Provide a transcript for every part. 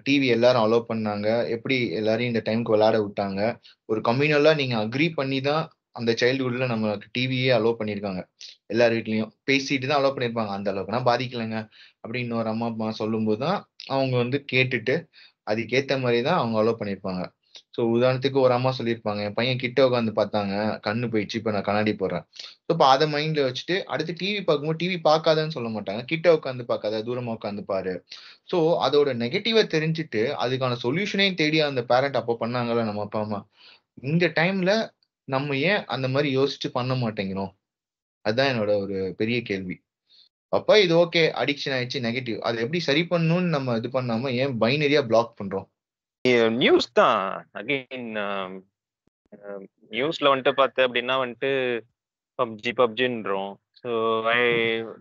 TV எல்லாரும் allow பண்ணாங்க, எப்படி எல்லாரையும் இந்த டைம்க்கு விளையாட விட்டாங்க. ஒரு கம்யூனலா நீங்க அக்ரி பண்ணி தான் அந்த சைல்ட்ஹுட்ல நமக்கு டிவியே அலோவ் பண்ணியிருக்காங்க. எல்லார் வீட்லயும் பேசிட்டு தான் அலோவ் பண்ணியிருப்பாங்க. அந்த அளவுக்குலாம் பாதிக்கலங்க அப்படின்னு இன்னொரு அம்மா அப்பா சொல்லும்போது தான் அவங்க வந்து கேட்டுட்டு அதுக்கேத்த மாரி தான் அவங்க அலோவ் பண்ணியிருப்பாங்க. ஸோ உதாரணத்துக்கு ஒரு அம்மா சொல்லியிருப்பாங்க, என் பையன் கிட்ட உட்காந்து பார்த்தாங்க, கண்ணு போயிடுச்சு. இப்ப நான் கண்ணாடி போடுறேன். ஸோ இப்ப அத மைண்ட்ல வச்சுட்டு அடுத்து டிவி பார்க்கும்போது டிவி பார்க்காதன்னு சொல்ல மாட்டாங்க. கிட்ட உட்காந்து பார்க்காத, தூரமா உட்காந்து பாரு. ஸோ அதோட நெகட்டிவ தெரிஞ்சுட்டு அதுக்கான சொல்யூஷனையும் தேடி அந்த பேரண்ட் அப்ப பண்ணாங்கல்ல நம்ம அப்பா, அம்மா. இந்த டைம்ல நம்ம ஏன் அந்த மாரி யோசிச்சு பண்ண மாட்டேங்கிறோம்? அதான் என்னோட ஒரு பெரிய கேள்வி. அப்ப இது ஓகே. அடிக்ஷன் ஆயிடுச்சு நெகட்டிவ். அத எப்படி சரி பண்ணணும்னு நம்ம இது பண்ணாம ஏன் பைனரியா பிளாக் பண்றோம்? நியூஸ் தான் அகைன். நியூஸ்ல வந்துட்டு பார்த்து அப்படின்னா வந்துட்டு பப்ஜி பப்ஜின்றோம். So I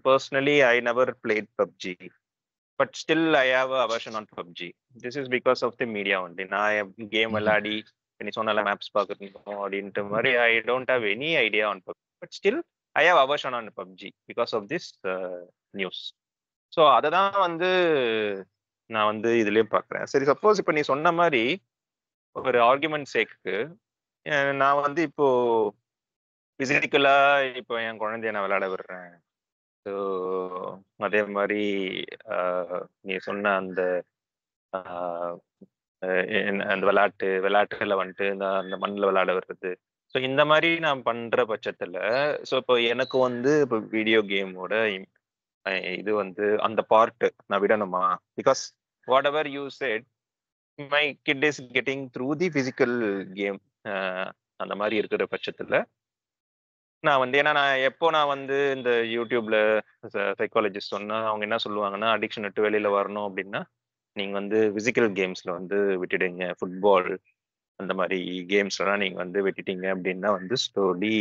personally I never played PUBG, but still I have aversion on PUBG. This is because of the media only. நான் கேம் ம். விளையாடி நீ சொன்ன மேப்ஸ் பார்க்கணும் அப்படின்ட்டு மாதிரி I don't have any idea on PUBG, but still I have aversion on PUBG because of this news. So அதை தான் வந்து நான் வந்து இதுலயே பார்க்குறேன். சரி, சப்போஸ் இப்போ நீ சொன்ன மாதிரி ஒரு ஆர்குமெண்ட் சேக்கு நான் வந்து இப்போ பிசிக்கலா இப்போ என் குழந்தைய நான் விளையாட விடுறேன். ஸோ அதே மாதிரி நீ சொன்ன அந்த அந்த விளையாட்டுல வந்துட்டு அந்த மண்ணில் விளையாட விடுறது. ஸோ இந்த மாதிரி நான் பண்ற பட்சத்துல ஸோ இப்போ எனக்கு வந்து இப்போ வீடியோ கேமோட இது வந்து அந்த பார்ட் நான் விடணுமா? Because whatever you said my kid is getting through the physical game. அந்த மாதிரி இருக்கிற பட்சத்துல நான் வந்து ஏன்னா நான் வந்து இந்த யூடியூப்ல சைக்காலஜிஸ்ட் சொன்னா அவங்க என்ன சொல்லுவாங்கன்னா, அடிக்ஷன் விட்டு வெளியில வரணும் அப்படின்னா நீங்க வந்து பிசிக்கல் கேம்ஸ்ல வந்து விட்டுடுங்க. ஃபுட்பால் அந்த மாதிரி கேம்ஸ்லாம் நீங்க வந்து விட்டுட்டீங்க அப்படின்னா வந்து ஸ்லோலி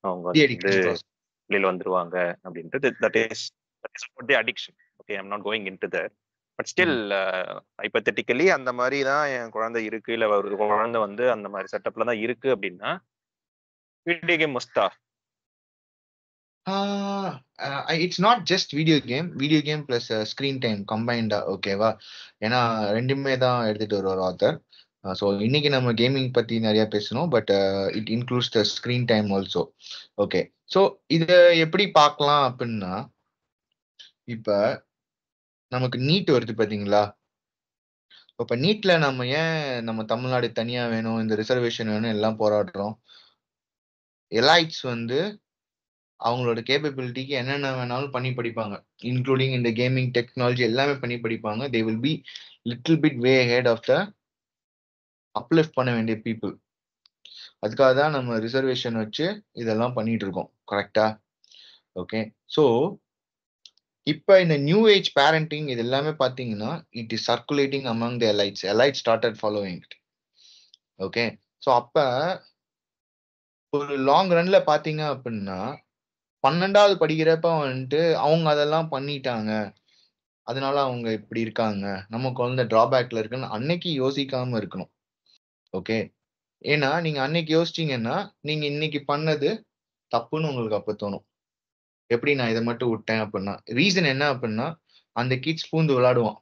அவங்க டி வந்து அடிக்ஷன் ப்ராசஸ். வெளியில வந்துருவாங்க அப்படின்ட்டு. That is the addiction. Okay, I'm not going into that. But still ம். ஹைப்போதெட்டிக்கலி அந்த மாதிரி தான் என் குழந்தை இருக்கு, இல்ல ஒரு குழந்தை வந்து அந்த மாதிரி செட்டப்ல தான் இருக்கு அப்படின்னா வீடியோ கேம் மஸ்தா? Ah it's not just video game. Video game plus screen time கம்பைன்டா ஓகேவா? ஏன்னா 2மே தான் எடுத்துட்டு வருவார் ஆத்தர். ஸோ இன்னைக்கு நம்ம கேமிங் பத்தி நெறைய பேசணும். But it includes the screen time also. Okay. So இத எப்படி பார்க்கலாம் அப்டின்னா, இப்ப நமக்கு நீட் வருது பார்த்தீங்களா? இப்ப நீட்ல நம்ம ஏன் நம்ம தமிழ்நாடு தனியா வேணும், இந்த ரிசர்வேஷன் வேணும் எல்லாம் போராடுறோம். எலைட்ஸ் வந்து அவங்களோட கேப்பபிலிட்டிக்கு என்னென்ன வேணாலும் பண்ணி படிப்பாங்க. இன்க்ளூடிங் இந்த கேமிங் டெக்னாலஜி எல்லாமே பண்ணி படிப்பாங்க. They will be little bit way ahead of the uplift பண்ண வேண்டிய பீப்பிள். அதுக்காக தான் நம்ம ரிசர்வேஷன் வச்சு இதெல்லாம் பண்ணிட்டு இருக்கோம். கரெக்ட்டா? ஓகே. ஸோ இப்ப இந்த நியூ ஏஜ் பேரண்டிங் இது எல்லாமே பார்த்தீங்கன்னா, it is circulating among the elites. Elites started following it. Okay. So அப்ப ஒரு லாங் ரன்ல பார்த்தீங்க அப்டின்னா, 12வது படிக்கிறப்ப வந்துட்டு அவங்க அதெல்லாம் பண்ணிட்டாங்க. அதனால அவங்க இப்படி இருக்காங்க. நம்ம குழந்தை டிராபேக்ல இருக்குன்னு அன்னைக்கு யோசிக்காம இருக்கணும். ஓகே. ஏன்னா, நீங்க அன்னைக்கு யோசிச்சீங்கன்னா, நீங்க இன்னைக்கு பண்ணது தப்புன்னு உங்களுக்கு அப்ப தோணும். எப்படி நான் இத மட்டும் விட்டேன் அப்டின்னா. ரீசன் என்ன அப்டின்னா, அந்த கிட்ஸ் பூந்து விளையாடுவான்.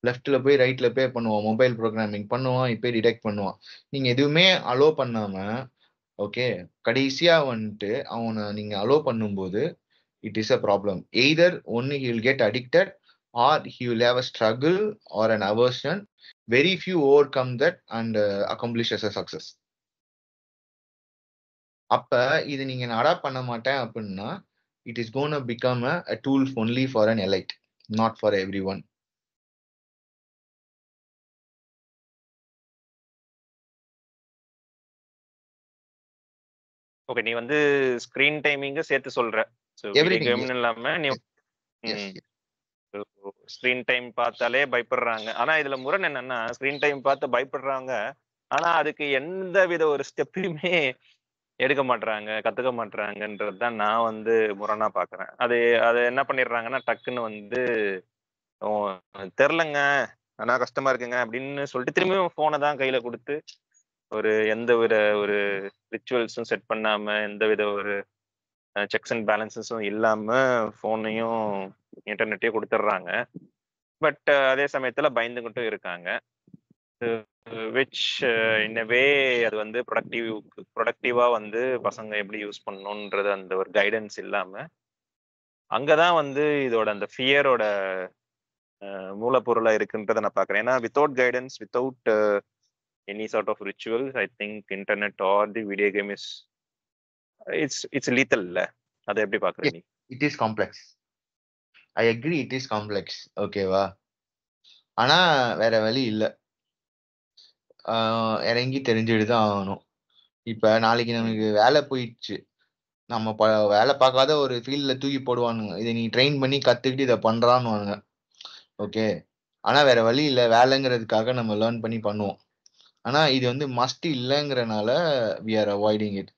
லெஃப்ட்ல போய் ரைட்ல போய் பண்ணுவான். மொபைல் புரோகிராமிங் பண்ணுவான். இப்ப டிடெக்ட் பண்ணுவான். நீங்க எதுவுமே அலோ பண்ணாம, ஓகே. கடைசியா வந்துட்டு அவன நீங்க அலோ பண்ணும்போது, it is a problem. Either ஒண்ணு he will get addicted or he will have a struggle or an aversion. Very few overcome that and accomplish as a success. அப்ப இது நீங்க நான் அடாப்ட் பண்ண மாட்டேன் அப்டின்னா, it is gonna become a tool only for an elite. Not for everyone. Okay, நீ வந்து screen டைமிங்க சேர்த்து சொல்ற. So video everything. கேம்னு இல்லாம நீ yes, yes, yes. Screen time பார்த்தாலே பயப்படுறாங்க. ஆனா இதுல முரண் என்னன்னா, ஸ்கிரீன் டைம் பார்த்து பயப்படுறாங்க, ஆனா அதுக்கு எந்த வித ஒரு ஸ்டெப்பையுமே எடுக்க மாட்றாங்க, கத்துக்க மாட்றாங்கன்றது தான் நான் வந்து முரணா பாக்குறேன். அது அது என்ன பண்ணிடுறாங்கன்னா, டக்குன்னு வந்து "ஓ, தெரிலங்க, ஆனா கஷ்டமா இருக்குங்க" அப்படின்னு சொல்லிட்டு திரும்பியும் போனை தான் கையில கொடுத்து ஒரு எந்த வித ஒரு ரிச்சுவல்ஸும் செட் பண்ணாம, எந்த வித ஒரு செக்ஸ் அண்ட் பேலன்சஸும் இல்லாம போனையும் இன்டர்நெட்டையும் கொடுத்துட்றாங்க. பட் அதே சமயத்துல பயந்துகிட்டும் இருக்காங்க. விச் இன் வே அது வந்து ப்ரொடக்டிவா வந்து பசங்க எப்படி யூஸ் பண்ணணும்ன்றது அந்த ஒரு கைடன்ஸ் இல்லாம அங்கதான் வந்து இதோட அந்த ஃபியரோட மூலப்பொருளா இருக்குன்றதை நான் பாக்குறேன். ஏன்னா without guidance, without any sort of rituals, I think internet or the video game it's lethal இல்ல. அதை எப்படி பாக்குற நீ? It is complex. I agree, it is complex. ஓகேவா? ஆனா வேற வழி இல்ல. இறங்கி தெரிஞ்சுட்டு தான் ஆகணும். இப்ப நாளைக்கு நமக்கு வேலை போயிடுச்சு, நம்ம வேலை பார்க்காத ஒரு ஃபீல்ட்ல தூக்கி போடுவானுங்க. இதை நீ ட்ரெயின் பண்ணி கத்துக்கிட்டு இதை பண்றான்னு. ஓகே, ஆனா வேற வழி இல்ல, வேலைங்கிறதுக்காக நம்ம லேர்ன் பண்ணி பண்ணுவோம். ஆனா இது வந்து மஸ்ட் இல்லைங்கிறனால we are avoiding it.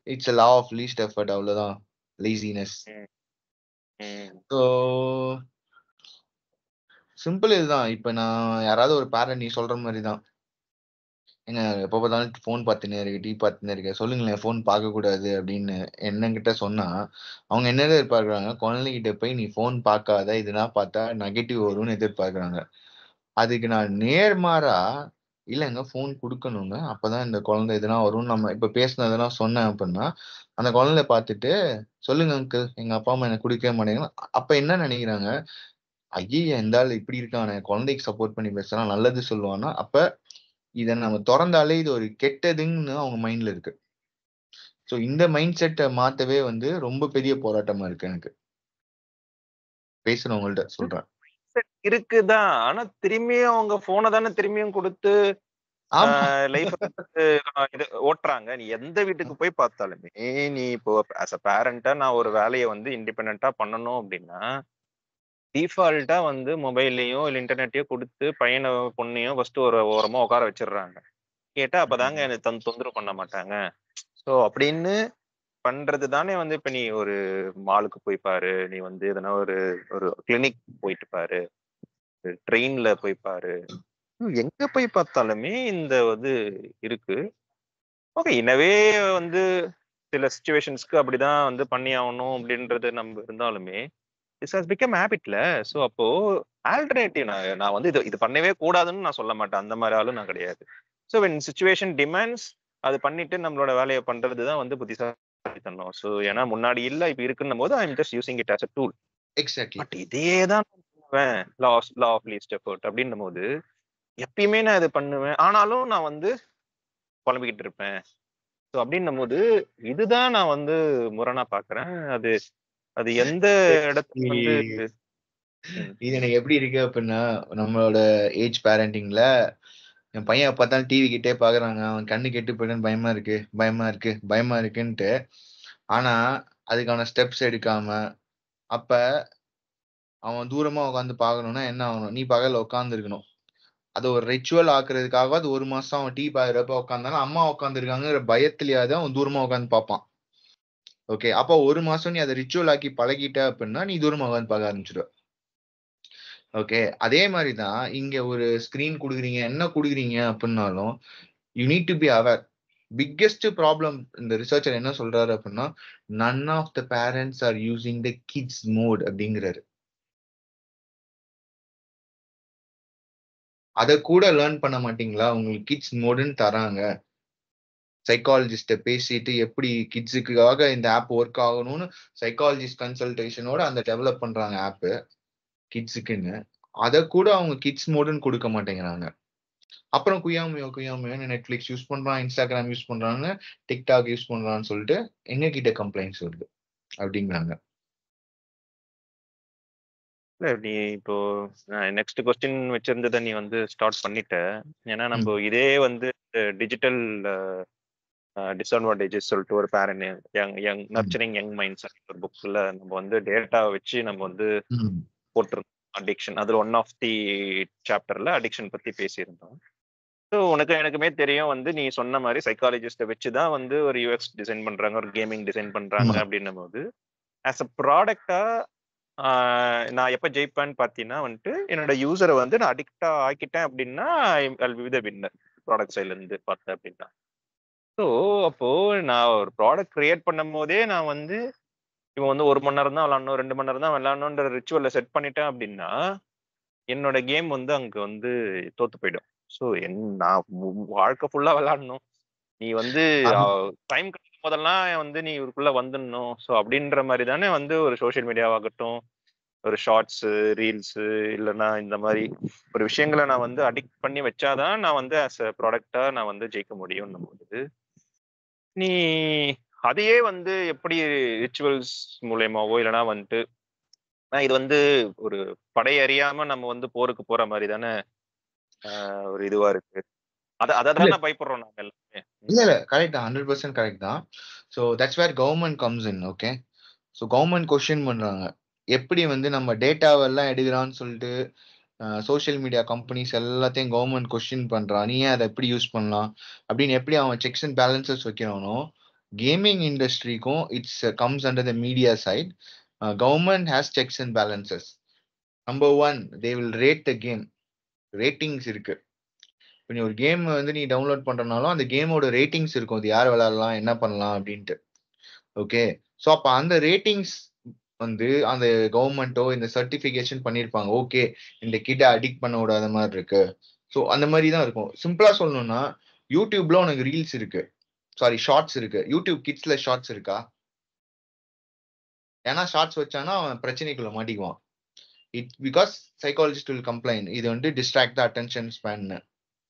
It's a law of least effort, அவ்வளவுதான். லேசினஸ். ஸோ சிம்பிள் இதுதான். இப்ப நான் யாராவது ஒரு பேரண்ட், நீ சொல்ற மாதிரி தான், ஏங்க எப்ப பார்த்தாலும் ஃபோன் பார்த்துன்னே இருக்கு, டிவி பார்த்துன்னே இருக்க, சொல்லுங்களேன் ஃபோன் பார்க்க கூடாது அப்படின்னு என்னங்கிட்ட சொன்னா, அவங்க என்ன எதிர்பார்க்கறாங்க, குழந்தைகிட்ட போய் நீ ஃபோன் பார்க்காத, இதெல்லாம் பார்த்தா நெகட்டிவ் வரும்னு எதிர்பார்க்கறாங்க. அதுக்கு நான் நேர்மாறா, இல்லங்க ஃபோன் குடுக்கணுங்க, அப்பதான் இந்த குழந்தை எதுனா வரும்னு நம்ம இப்ப பேசினதெல்லாம் சொன்னேன் அப்படின்னா, அந்த குழந்தை பார்த்துட்டு, சொல்லுங்க அங்கிள், எங்க அப்பா அம்மா எனக்கு குடுக்கவே மாட்டேங்கிறாங்க. அப்ப என்ன நினைக்கிறாங்க, ஐயய்ய இந்த ஆள் இப்படி இருக்கானே, குழந்தைக்கு சப்போர்ட் பண்ணி பேசுறான், நல்லது சொல்லுவான்னா, அப்ப இத நம்ம தொறந்தாலே இது ஒரு கெட்டதுன்னு அவங்க மைண்ட்ல இருக்கு. சோ இந்த மைண்ட் செட்ட மாத்தவே வந்து ரொம்ப பெரிய போராட்டமா இருக்கு எனக்கு. பேசுறவங்கள்ட்ட சொல்றேன். இருக்குதான். ஆனா திரும்பியும் அவங்க போனை தானே திரும்பியும் கொடுத்து ஆமா. லைஃப் இது ஓட்டுறாங்க. நீ எந்த வீட்டுக்கு போய் பார்த்தாலுமே, நீ இப்போ ஆஸ் அ பேரண்டா நான் ஒரு வேலையை வந்து இண்டிபெண்டா பண்ணணும் அப்படின்னா, டிஃபால்ட்டா வந்து மொபைல்லையோ இல்ல இன்டர்நெட்டையோ கொடுத்து பையனை பொண்ணையோ ஃபர்ஸ்ட் ஒரு ஓரமா உட்கார வச்சிடுறாங்க. கேட்டா அப்பதாங்க எனக்கு தொந்தரவு பண்ண மாட்டாங்க. சோ அப்படின்னு பண்றது தானே வந்து இப்ப நீ ஒரு மாலுக்கு போய் பாரு, நீ வந்து எதனா ஒரு ஒரு கிளினிக் போயிட்டு பாரு, ட்ரெயின்ல போய் பாரு, எங்க போய் பார்த்தாலுமே இந்த இது இருக்கு. ஓகே, எனவே வந்து சில சிச்சுவேஷன்ஸ்க்கு அப்படிதான் வந்து பண்ணி ஆகணும் அப்படின்றது நம்ம இருந்தாலுமே திஸ் ஹாஸ் பிகம் ஹேபிட்ல. ஸோ அப்போ ஆல்டர்னேட்டிவ் நான் நான் வந்து இது இது பண்ணவே கூடாதுன்னு நான் சொல்ல மாட்டேன். அந்த மாதிரி ஆளும் நான் கிடையாது. ஸோ வென் சிச்சுவேஷன் டிமாண்ட்ஸ் அது பண்ணிட்டு நம்மளோட வேலையை பண்றது தான் வந்து புத்திசாலித்தனம். ஸோ ஏன்னா முன்னாடி இல்ல இப்ப இருக்குன்னும் போது I am just using it as a tool. Exactly. But இதே தான் பண்ணுவேன், லா ஆஃப் லீஸ்ட் எஃபர்ட் அப்படின்னும் போது எப்பயுமே நான் இது பண்ணுவேன். ஆனாலும் நான் வந்து புலம்பிக்கிட்டு இருப்பேன். ஸோ அப்படின்னும் போது இதுதான் நான் வந்து முரணா பாக்குறேன். அது அது எந்த இடத்துல வந்து இது எனக்கு எப்படி இருக்கு அப்படின்னா, நம்மளோட ஏஜ் பேரண்டிங்ல என் பையன் எப்ப பார்த்தாலும் டிவி கிட்டே பாக்குறாங்க, அவன் கண்ணு கெட்டு போயிடுன்னு பயமா இருக்கு, பயமா இருக்கு, பயமா இருக்குன்ட்டு. ஆனா அதுக்கான ஸ்டெப்ஸ் எடுக்காம, அப்ப அவன் தூரமா உட்காந்து பார்க்கணும்னா என்ன ஆகணும், நீ பக்கத்துல உட்கார்ந்து இருக்கணும். அது ஒரு ரிச்சுவல் ஆக்குறதுக்காகவாது ஒரு மாசம் அவன் டிவி பாக்குறப்ப உட்கார்ந்தாலும் அம்மா உட்காந்துருக்காங்கிற பயத்திலேயாவது அவன் தூரமா உட்காந்து பார்ப்பான். ஓகே, அப்போ ஒரு மாசம் நீ அதை ரிச்சுவல் ஆக்கி பழகிட்ட அப்படின்னா நீ தூரமா உட்காந்து பார்க்க ஆரம்பிச்சிடுவ. ஓகே, அதே மாதிரி தான் இங்க ஒரு ஸ்கிரீன் குடுக்குறீங்க, என்ன குடுக்குறீங்க அப்படின்னாலும் you need to be aware. Biggest problem இந்த ரிசர்ச்சர் என்ன சொல்றாரு அப்படின்னா, none of the parents are using the kids mode அப்படிங்கிறாரு. அத கூட லேர்ன் பண்ண மாட்டீங்களா? உங்களுக்கு கிட்ஸ் மோடுன்னு தராங்க. சைக்காலஜிஸ்ட்ட பேசிட்டு எப்படி கிட்ஸுக்காக இந்த ஆப் ஒர்க் ஆகணும்னு சைக்காலஜிஸ்ட் கன்சல்டேஷனோட அந்த டெவலப் பண்றாங்க ஆப் கிட்ஸுக்குன்னு. அத கூட அவங்க கிட்ஸ் மோடுன்னு குடுக்க மாட்டேங்கிறாங்க. அப்புறம் குயாமியோ குயாமியோன்னு நெட்ஃபிளிக்ஸ் யூஸ் பண்றான், இன்ஸ்டாகிராம் யூஸ் பண்றாங்க, டிக்டாக் யூஸ் பண்றான்னு சொல்லிட்டு எங்க கிட்ட கம்ப்ளைண்ட்ஸ் வருது அப்படிங்கிறாங்க. இல்ல நீ இப்போ நெக்ஸ்ட் கொஸ்டின் வச்சிருந்ததை நீ வந்து ஸ்டார்ட் பண்ணிட்ட. ஏன்னா ம். நம்ம இதே வந்து டிஜிட்டல் டிஸ்அட்வான்டேஜஸ் சொல்லிட்டு ஒரு பேரண்ட் யங் ம். நர்ச்சரிங் யங் மைண்ட்ஸ் ஒரு புக்ல நம்ம வந்து டேட்டா வச்சு நம்ம வந்து ம். போட்டிருந்தோம். அடிக்ஷன் அதுல ஒன் ஆஃப் தி சாப்டர்ல அடிக்ஷன் பத்தி பேசியிருந்தோம். ஸோ உனக்கு எனக்குமே தெரியும் வந்து நீ சொன்ன மாதிரி சைக்காலஜிஸ்ட்டை வச்சு தான் வந்து ஒரு யூஎக்ஸ் டிசைன் பண்றாங்க, ஒரு கேமிங் டிசைன் பண்றாங்க ஆமா. அப்படின்னும் போது ஆஸ் அ ப்ராடக்டா நான் எப்ப ஜெயிப்பேன்னு பார்த்தீங்கன்னா வந்துட்டு என்னோட யூசரை வந்து நான் அடிக்டா ஆக்கிட்டேன் அப்படின்னா வித வின்னர் ப்ராடக்ட் சைட்ல இருந்து பார்த்தேன் அப்படின்னா. ஸோ அப்போ நான் ஒரு ப்ராடக்ட் கிரியேட் பண்ணும் போதே நான் வந்து இவன் வந்து 1 மணி நேரம் தான் விளாடணும், 2 மணி நேரம் தான் விளாடணுன்ற ரிச்சுவல்ல செட் பண்ணிட்டேன் அப்படின்னா என்னோட கேம் வந்து அங்க வந்து தோத்து போயிடும். ஸோ நான் வாழ்க்கை ஃபுல்லா விளையாடணும். நீ வந்து டைம் கிடைக்கும் போதெல்லாம் வந்து நீ இதுக்குள்ள வந்துடணும். ஸோ அப்படின்ற மாதிரி தானே வந்து ஒரு சோஷியல் மீடியாவாகட்டும், ஒரு ஷார்ட்ஸ், ரீல்ஸ், இல்லைன்னா இந்த மாதிரி ஒரு விஷயங்களை நான் வந்து அடிக்ட் பண்ணி வச்சாதான் நான் வந்து ஆஸ் அ ப்ராடக்டா நான் வந்து ஜெயிக்க முடியும்னும் போது, நீ அதையே வந்து எப்படி ரிச்சுவல்ஸ் மூலியமாவோ இல்லைன்னா வந்துட்டு இது வந்து ஒரு படை அறியாம நம்ம வந்து போருக்கு போற மாதிரி தானே ஒரு இதுவா இருக்கு. அதை இல்ல தானே பயப்படுறோம் நாங்க எல்லாமே. இல்ல இல்ல கரெக்ட் தான், 100% கரெக்ட் தான். So that's where government comes in. Okay, so government question பண்றாங்க, எப்படி வந்து நம்ம டேட்டாவெல்லாம் எடுக்கிறான்னு சொல்லிட்டு சோஷியல் மீடியா கம்பெனிஸ் எல்லாத்தையும் கவர்மெண்ட் கொஸ்டின் பண்றான், நீ ஏன் அதை எப்படி யூஸ் பண்ணலாம் அப்படின்னு எப்படி அவன் செக்ஸ் அண்ட் பேலன்சஸ் வைக்கிறானோ, கேமிங் இண்டஸ்ட்ரிக்கும் it's comes under the media side. Government has checks and balances. Number one, they will rate the game. Ratings இருக்கு. இப்போ நீ ஒரு கேம் வந்து நீ டவுன்லோட் பண்றனாலும் அந்த கேமோட ரேட்டிங்ஸ் இருக்கும், அது யார் விளையாடலாம் என்ன பண்ணலாம் அப்படின்ட்டு. ஓகே, ஸோ அப்போ அந்த ரேட்டிங்ஸ் வந்து அந்த கவர்மெண்ட்டோ இந்த சர்டிஃபிகேஷன் பண்ணியிருப்பாங்க. ஓகே, இந்த கிட்ட அடிக்ட் பண்ண விடாத மாதிரி இருக்கு. ஸோ அந்த மாதிரி தான் இருக்கும். சிம்பிளா சொல்லணும்னா யூடியூப்ல உனக்கு ரீல்ஸ் இருக்கு, சாரி ஷார்ட்ஸ் இருக்கு. யூடியூப் கிட்ஸ்ல ஷார்ட்ஸ் இருக்கா? ஏன்னா ஷார்ட்ஸ் வச்சானா அவன் பிரச்சனைக்குள்ள மாட்டிக்குவான். It because psychologist will complaint இது வந்து distract the attention span.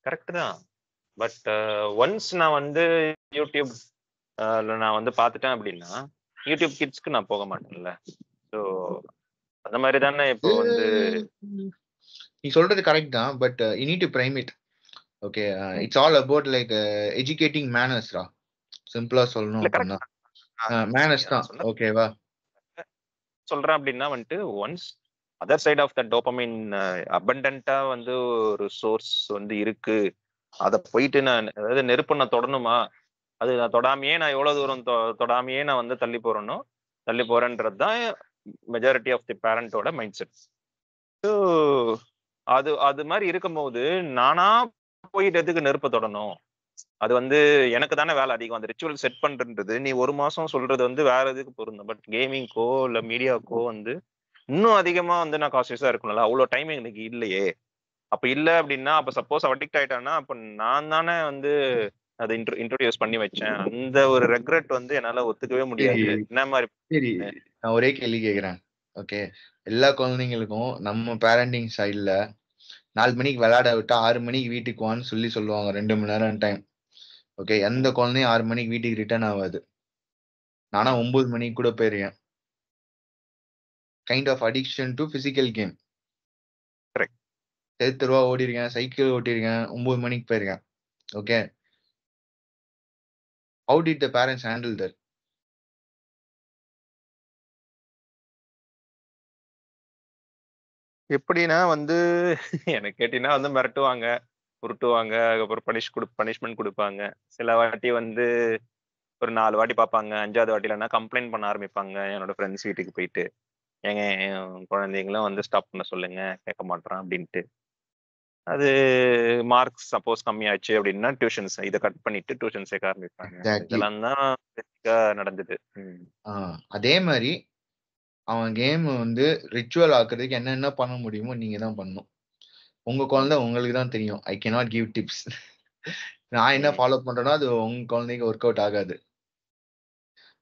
Correct தான். பட் ஒன்ஸ் நான் வந்து யூடியூப் நான் வந்து பார்த்துட்டேன் அப்படின்னா யூடியூப் கிட்ஸ்க்கு நான் போக மாட்டேன்ல. ஸோ அந்த மாதிரி தானே இப்போ வந்து நீ சொல்றது கரெக்ட் தான், but you need to prime it. Okay, it's all about like educating மேனர்ஸ்ரா. சிம்பிளா சொல்லணும் இல்ல அப்படின்னா கரெக்ட் மேனர்ஸ் தான். சொன்ன ஓகேவா? சொல்றேன் அப்படின்னா வந்துட்டு once other side of the dopamine அபண்டன்ட்டா வந்து ஒரு சோர்ஸ் வந்து இருக்கு, அதை போயிட்டு நான் அதாவது நெருப்பு நான் தொடணுமா, அது நான் தொடாமையே நான் எவ்வளவு தூரம் தொடாமையே நான் வந்து தள்ளி போறேனோ தள்ளி போறேன்றது தான் மெஜாரிட்டி ஆஃப் தி பேரண்டோட மைண்ட் செட். ஸோ அது அது மாதிரி இருக்கும்போது நானா போயிட்டு எதுக்கு நெருப்பை தொடணும்? அது வந்து எனக்கு தானே வேலை அதிகம். அந்த ரிச்சுவல் செட் பண்றது நீ ஒரு மாசம் சொல்றது வந்து வேற எதுக்கு பொருந்தும். பட் கேமிங்க்கோ இல்ல மீடியாக்கோ வந்து இன்னும் அதிகமா வந்து நான் கான்சியஸா இருக்கணும்ல. அவ்வளவு டைம் எனக்கு இல்லையே. அப்ப இல்ல அப்படின்னா அப்ப சப்போஸ் அடிக்ட் ஆயிட்டான்னா அப்ப நான் தானே வந்து அதை இன்ட்ரோடியூஸ் பண்ணி வச்சேன். அந்த ஒரு ரெக்ரெட் வந்து என்னால ஒத்துக்கவே சரி முடியாது. என்ன மாதிரி சரி, நான் ஒரே கேள்வி கேட்கிறேன். ஓகே, எல்லா குழந்தைங்களுக்கும் நம்ம பேரண்டிங் சைட்ல 4 மணிக்கு விளையாட விட்டா 6 மணிக்கு வீட்டுக்கு வான்னு சொல்லுவாங்க, 2 மணி நேரம் டைம். ஓகே, எந்த குழந்தையும் 6 மணிக்கு வீட்டுக்கு ரிட்டர்ன் ஆகாது. நானா 9 மணிக்கு கூட போயிருக்கேன். Kind of addiction to physical game. Correct. தெருவா ஓடி இருக்கேன், சைக்கிள் ஓட்டியிருக்கேன், 9 மணிக்கு போயிருக்கேன். Okay, how did the parents handle that? எப்படின்னா வந்து எனக்கு கேட்டீங்கன்னா வந்து மிரட்டுவாங்க, உருட்டுவாங்க, அதுக்கப்புறம் பனிஷ்மெண்ட் கொடுப்பாங்க. சில வாட்டி வந்து ஒரு 4 வாட்டி பார்ப்பாங்க. 5வது வாட்டிலன்னா கம்ப்ளைண்ட் பண்ண ஆரம்பிப்பாங்க என்னோட ஃப்ரெண்ட்ஸ் வீட்டுக்கு போயிட்டு. ஏங்க என் குழந்தைங்களும் வந்து ஸ்டாப் பண்ண சொல்லுங்க, கேட்க மாட்றான் அப்படின்ட்டு. அது மார்க்ஸ் சப்போஸ் கம்மியாச்சு அப்படின்னா டியூஷன்ஸ் இதை கட் பண்ணிட்டு டியூஷன் சேர்க்க ஆரம்பிப்பாங்க. எக்ஸாக்ட்லி. இதெல்லாம் தான் பேசிக்கா நடந்தது. அதே மாதிரி அவன் கேம் வந்து ரிச்சுவல் ஆக்குறதுக்கு என்னென்ன பண்ண முடியுமோ நீங்க தான் பண்ணணும். உங்க குழந்தை உங்களுக்கு தான் தெரியும். I cannot give tips. நான் என்ன ஃபாலோ பண்றேனோ அது உங்க குழந்தைக்கு ஒர்க் அவுட் ஆகாது.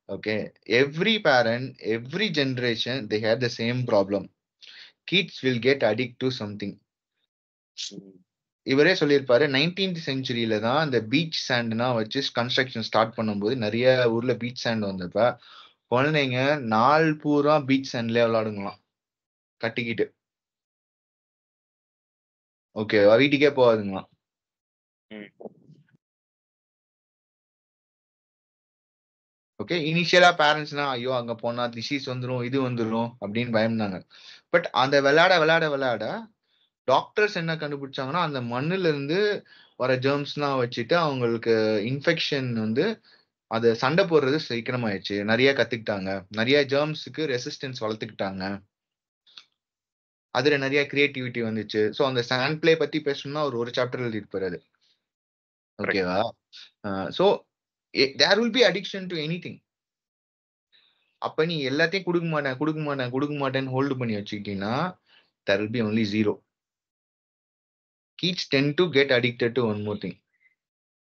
Okay, every parent, every generation they have the same problem. Kids will get addict to something. இவரே சொல்லியிருப்பாரு, 19th செஞ்சுரியில தான் இந்த பீச் சாண்ட்னா வச்சு கன்ஸ்ட்ரக்ஷன் ஸ்டார்ட் பண்ணும்போது நிறைய ஊர்ல பீச் சாண்ட் வந்தப்ப குழந்தைங்க நாள் பூரா பீச் சாண்ட்லயே விளையாடுங்களாம் கட்டிக்கிட்டு. ஓகே, வீட்டுக்கே போகாதுங்களாம். ஓகே, இனிஷியலா பேரண்ட்ஸ்னா ஐயோ அங்க போனா டிசீஸ் வந்துரும், இது வந்துரும் அப்படின்னு பயந்தாங்க. பட் அந்த விளையாட விளையாட விளையாட டாக்டர்ஸ் என்ன கண்டுபிடிச்சாங்கன்னா அந்த மண்ணுல இருந்து வர ஜெர்ம்ஸ்லாம் வச்சுட்டு அவங்களுக்கு இன்ஃபெக்ஷன் வந்து அது சண்டை போடுறது சீக்கிரமாயிடுச்சு. நிறைய கத்துக்கிட்டாங்க, நிறைய ஜெர்ம்ஸுக்கு ரெசிஸ்டன்ஸ் வளர்த்துக்கிட்டாங்க. அதுல நிறைய கிரியேட்டிவிட்டி வந்துச்சு. ஸோ அந்த சாண்ட் பிளே பத்தி பேசணும்னா ஒரு சாப்டர் எழுதியிருப்பாரு அது. ஓகேவா? So there will be addiction to anything. அப்ப நீ எல்லாத்தையும் குடுக்க மாட்டேன் குடுக்க மாட்டேன் குடுக்க மாட்டேன்னு ஹோல்டு பண்ணி வச்சுக்கிட்டீங்கன்னா there will be only 0. kids tend to get addicted to one more thing.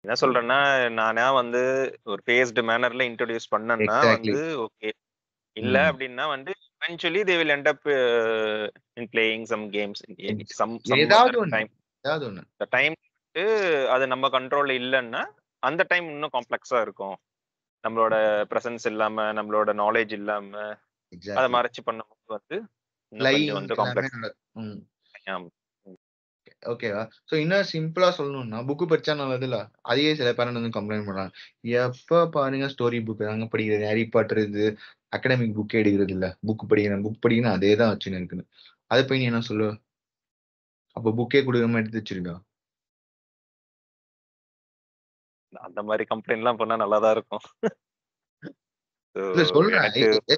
என்ன சொல்றேன்னா, நானா வந்து ஒரு பேஸ்டு மேனர்ல இன்ட்ரோடியூஸ் பண்ணேன்னா Exactly. வந்து ஓகே. இல்ல அப்படின்னா வந்து eventually they will end up in playing some games some ஏதாவது other ஒண்ணு time. ஏதாவது ஒண்ணு the time அது நம்ம கண்ட்ரோல்ல இல்லைன்னா அந்த டைம் இன்னும் காம்ப்ளெக்ஸா இருக்கும். நம்மளோட பிரசன்ஸ் இல்லாம, நம்மளோட நாலேஜ் இல்லாம, அதை எக்ஸாக்ட்லி மறைச்சு பண்ணும்போது வந்து இன்னும் கொஞ்சம் லைங் வந்து எல்லாமே காம்ப்ளெக்ஸ். நடக்கும். ஓகேவா? ஸோ இன்னும் சிம்பிளா சொல்லணும்னா, புக்கு படிச்சா நல்லதுல்ல. அதையே சில பேரண்ட் வந்து கம்ப்ளைண்ட் பண்றாங்க. எப்ப பாருங்க ஸ்டோரி புக் தாங்க படிக்கிறது. ஹாரி பாட்டர் இது அகாடமிக் புக்கே எடுக்கிறது இல்ல. புக் படிக்கிறேன் அதே தான் வச்சுன்னு இருக்குன்னு. அதை போய் நீ என்ன சொல்லுவ? அப்ப புக்கே கொடுக்காம எடுத்து வச்சிருக்கா? அந்த மாதிரி கம்ப்ளைண்ட் எல்லாம் பண்ணா நல்லாதான் இருக்கும். இல்ல சொல்றேன். எனக்கு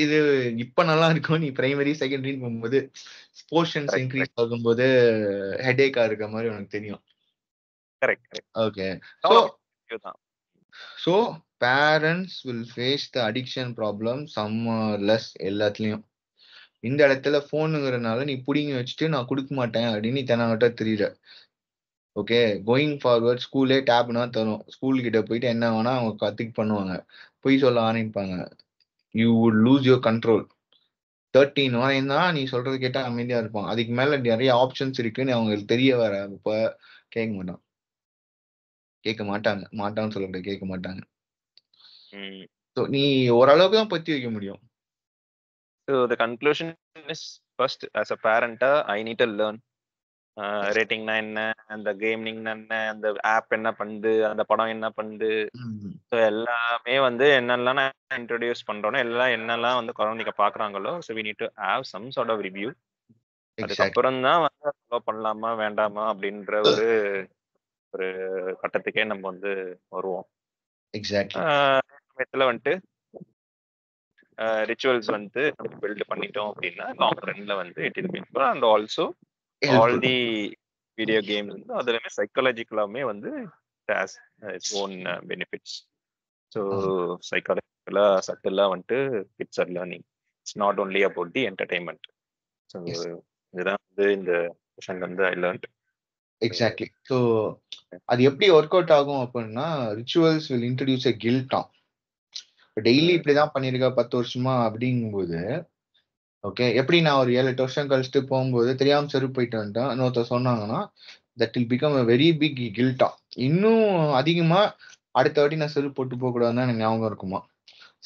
இது இப்ப நல்லா இருக்கும். நீ பிரைமரி, செகண்டரின்னு போகும்போது போர்ஷன்ஸ் கரெக்ட் இன்க்ரீஸ் கரெக்ட் ஆகும்போது ஹெடேக்கா இருக்க மாதிரி உனக்கு தெரியும். Correct correct okay. So develop தான். So parents will face the addiction problem some less எல்லாத்துலயும். இந்த இடத்துல போனுங்கிறனால நீ புடிங்கி வச்சுட்டு நான் கொடுக்க மாட்டேன் அப்படின்னு நீ தெனாவட்டா தெரியுற. ஓகே, கோயிங் ஃபார்வர்ட் ஸ்கூலே டேப்னா தரும். ஸ்கூல் கிட்ட போயிட்டு என்ன வேணா அவங்க கத்துக்கு பண்ணுவாங்க. பொய் சொல்ல ஆரம்பிப்பாங்க. You would lose your control. 13 வரையும் தான் நீ சொல்றது கேட்டா அமைதியா இருப்பான். அதுக்கு மேல நிறைய ஆப்ஷன்ஸ் இருக்குன்னு அவங்களுக்கு தெரிய வர இப்ப கேட்க மாட்டான். கேட்க மாட்டாங்க. மாட்டான்னு சொல்ல கேட்க மாட்டாங்க. ஸோ நீ ஓரளவுக்கு தான் பத்தி வைக்க முடியும். So the conclusion is first as a parent I need to learn ரேட்டிங்னா என்ன, அந்த கேமிங்னா என்ன, அந்த ஆப் என்ன பண்ணுது, அந்த படம் என்ன பண்ணுது, ஸோ எல்லாமே வந்து என்னெல்லாம் நான் இன்ட்ரோடியூஸ் பண்றோனோ எல்லாம் என்னெல்லாம் வந்து குழந்தைங்க பாக்குறாங்களோ, so we need to have some sort of review. அதுக்கப்புறம் தான் வந்து ஃபாலோ பண்ணலாமா வேண்டாமா அப்படின்ற ஒரு ஒரு கட்டத்துக்கே நம்ம வந்து வருவோம். சமயத்துல வந்துட்டு ரிச்சுவல்ஸ் வந்து நம்ம பில்ட் பண்ணிட்டோம் அப்படின்னா லாங் ரன்ல வந்து it will mean and also all the video games வந்து அதுலயுமே சைக்காலஜிக்கலாமே வந்து has its own benefits. So சைக்காலஜிக்கலா சட்டிலா வந்துட்டு kids are learning. It's not only about the entertainment. So இதுதான் வந்து இந்த செஷன்ல வந்து ஐ லேர்ன்ட். எக்ஸாக்ட்லி. ஸோ அது எப்படி ஒர்க் அவுட் ஆகும் அப்படின்னா, rituals will introduce a guilt. Daily இப்படிதான் பண்ணிருக்கா 10 வருஷமா அப்படிங்கும்போது, ஓகே, எப்படி நான் ஒரு 7-8 வருஷம் கழிச்சுட்டு போகும்போது தெரியாம செருப்பு போயிட்டு வந்துட்டேன் இன்னொருத்தர் சொன்னாங்கன்னா, that will become a very big கில்ட்டா. இன்னும் அதிகமா அடுத்த வாட்டி நான் செருப்பு போட்டு போக கூடாதுன்னு எனக்கு ஞாபகம் இருக்குமா.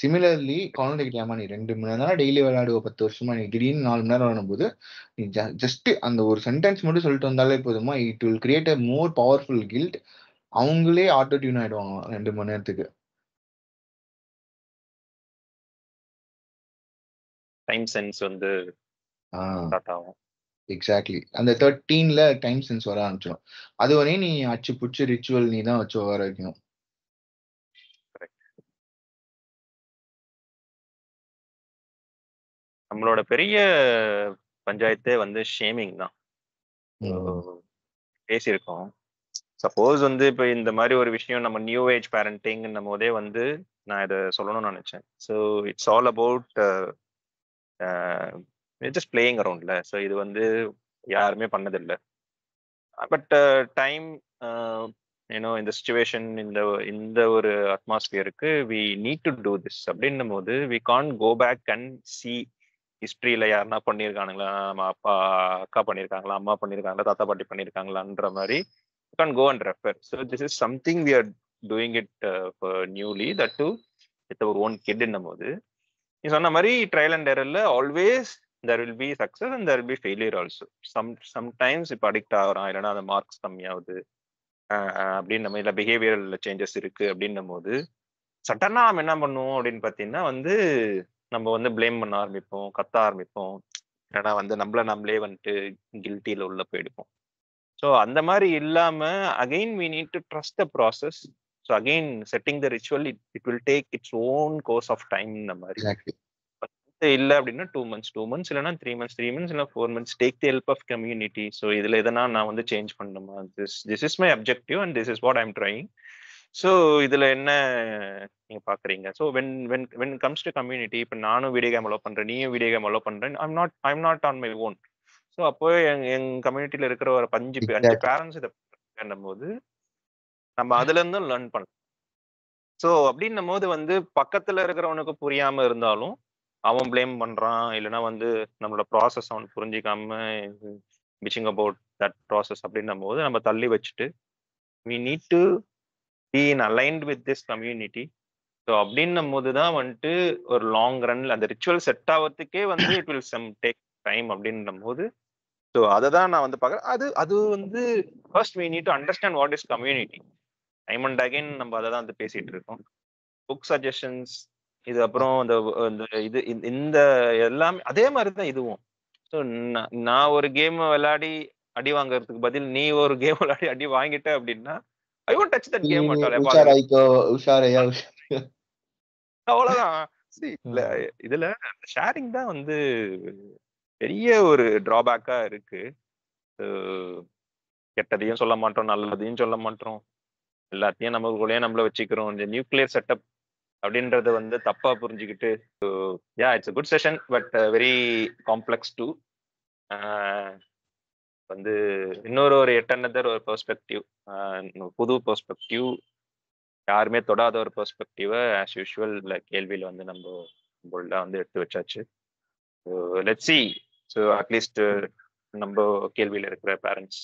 சிமிலர்லி குழந்தைகிட்டயாமா நீ 2 மணி நேரம் டெய்லி விளையாடுவ 10 வருஷமா, நீ திடீர்னு 4 மணி நேரம் விளையாடும்போது நீ ஜஸ்ட் அந்த ஒரு சென்டென்ஸ் மட்டும் சொல்லிட்டு வந்தாலே போதுமா, it will create a more powerful guilt. அவங்களே ஆட்டோ டியூன் ஆயிடுவாங்க 2 மணி நேரத்துக்கு. டைம் சென்ஸ் வந்து ஸ்டார்ட் ஆகும். எக்ஸாக்ட்லி. அந்த 13ல டைம் சென்ஸ் வர ஆரம்பிச்சிடும். அது வரையும் நீ அச்சு புடிச்சு ரிச்சுவல் நீ தான் வச்சு வர வைக்கணும். நம்மளோட பெரிய பஞ்சாயத்தே வந்து ஷேமிங் தான். பேசியிருக்கோம். சப்போஸ் வந்து இப்ப இந்த மாதிரி ஒரு விஷயம் நம்ம நியூ ஏஜ் பேரண்டிங் போதே வந்து நான் இதை சொல்லணும்னு நினைச்சேன். So it's all about just playing அரௌண்ட்ல. ஸோ இது வந்து யாருமே பண்ணதில்லை. பட் டைம் ஏன்னோ இந்த சிச்சுவேஷன் இந்த ஒரு அட்மாஸ்பியருக்கு we need to do this அப்படின்னும் போது we can't go back and see ஹிஸ்டரியில யாருன்னா பண்ணியிருக்கானுங்களா, நம்ம அப்பா அக்கா பண்ணியிருக்காங்களா, அம்மா பண்ணியிருக்காங்களா, தாத்தா பாட்டி பண்ணியிருக்காங்களான்ற மாதிரி can't go and refer. So this is something we are doing it for newly, that too with our own kid in போது நீ சொன்ன மாதிரி ட்ரையல் அண்ட் எரர்ல always there will be success and there will be failure also. Sometimes இப்போ addict ஆகிறோம், இல்லைன்னா அந்த marks கம்மியாகுது அப்படின்னு நம்ம இல்லை பிஹேவியரல் சேஞ்சஸ் இருக்கு அப்படின்னும் போது சட்டனா நம்ம என்ன பண்ணுவோம் அப்படின்னு பார்த்தீங்கன்னா வந்து நம்ம வந்து பிளேம் பண்ண ஆரம்பிப்போம், கத்த ஆரம்பிப்போம், ஏன்னா வந்து நம்மளே வந்துட்டு கில்ட்டியில உள்ள போயிடுவோம். ஸோ அந்த மாதிரி இல்லாம again we need to trust the process. So again setting the ritual it will take its own course of time. இந்த மாதிரி இல்லை அப்படின்னா 2 months இல்லைன்னா 3 months இல்லை 4 months take the help of community. So இதுல எதனா நான் வந்து சேஞ்ச் பண்ணணுமா, this is my objective and this is what I am trying. So இதுல என்ன நீங்க பாக்குறீங்க. So when comes to community, இப்போ நானும் வீடியோ கேம் அலோவ் பண்றேன், நீயும் வீடியோ கேம் அலோவ் பண்றேன், I'm not on my own. So so அப்போ எங்க கம்யூனிட்டியில இருக்கிற ஒரு 5 Exactly. பேரண்ட்ஸ் இதை பண்ணும்போது நம்ம அதுல இருந்து லேர்ன் பண்ணலாம். ஸோ அப்படின்னும் போது வந்து பக்கத்துல இருக்கிறவனுக்கு புரியாம இருந்தாலும் அவன் பிளேம் பண்றான், இல்லைன்னா வந்து நம்மளோட ப்ராசஸ் அவன் புரிஞ்சிக்காம பிச்சிங் அபவுட் தட் ப்ராசஸ் அப்படின்னும் போது நம்ம தள்ளி வச்சுட்டு we need to be in aligned with this community. So அப்படின்னும் போது தான் வந்துட்டு ஒரு லாங் ரன்ல அந்த ரிச்சுவல் செட் ஆகிறதுக்கே வந்து it will some take time அப்படின்னும் போது ஸோ அதை தான் நான் வந்து பார்க்குறேன். அது வந்து first we need to understand what is community. Time and again நம்ம அதை தான் வந்து பேசிட்டு இருக்கோம். புக் சஜஷன்ஸ் இது அப்புறம் இந்த எல்லாமே அதே மாதிரி தான் இதுவும். ஸோ நான் ஒரு கேம் விளையாடி அடி வாங்குறதுக்கு பதில் நீ ஒரு கேம் விளையாடி அடி வாங்கிட்ட அப்படின்னா ஐ won't touch that game at all. உஷாராய்க்கோ, உஷாரையா, அவ்வளவுதான். இதுல ஷேரிங் தான் வந்து பெரிய ஒரு டிராபேக்கா இருக்கு. கெட்டதையும் சொல்ல மாட்டோம், நல்லதையும் சொல்ல மாட்டோம், எல்லாத்தையும் நமக்குள்ளேயே நம்மள வச்சுக்கிறோம். இந்த நியூக்ளியர் செட்டப் அப்படின்றத வந்து தப்பா புரிஞ்சுக்கிட்டு it's a good session but very complex too. வந்து இன்னொரு ஒரு another ஒரு பெர்ஸ்பெக்டிவ், புது பெர்ஸ்பெக்டிவ், யாருமே தொடாத ஒரு பெர்ஸ்பெக்டிவை ஆஸ் யூஷுவல் கேள்வியில வந்து நம்மள வந்து எடுத்து வச்சாச்சு. Let's see. ஸோ அட்லீஸ்ட் நம்ம கேள்வியில இருக்கிற parents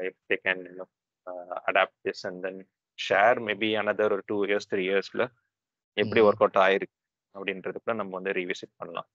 if they can adapt this and then share maybe another 2 years 3 yearsல எப்படி ஒர்க் அவுட் ஆயிருக்கு அப்படின்றதுக்குள்ள நம்ம வந்து ரீவிசிட் பண்ணலாம்.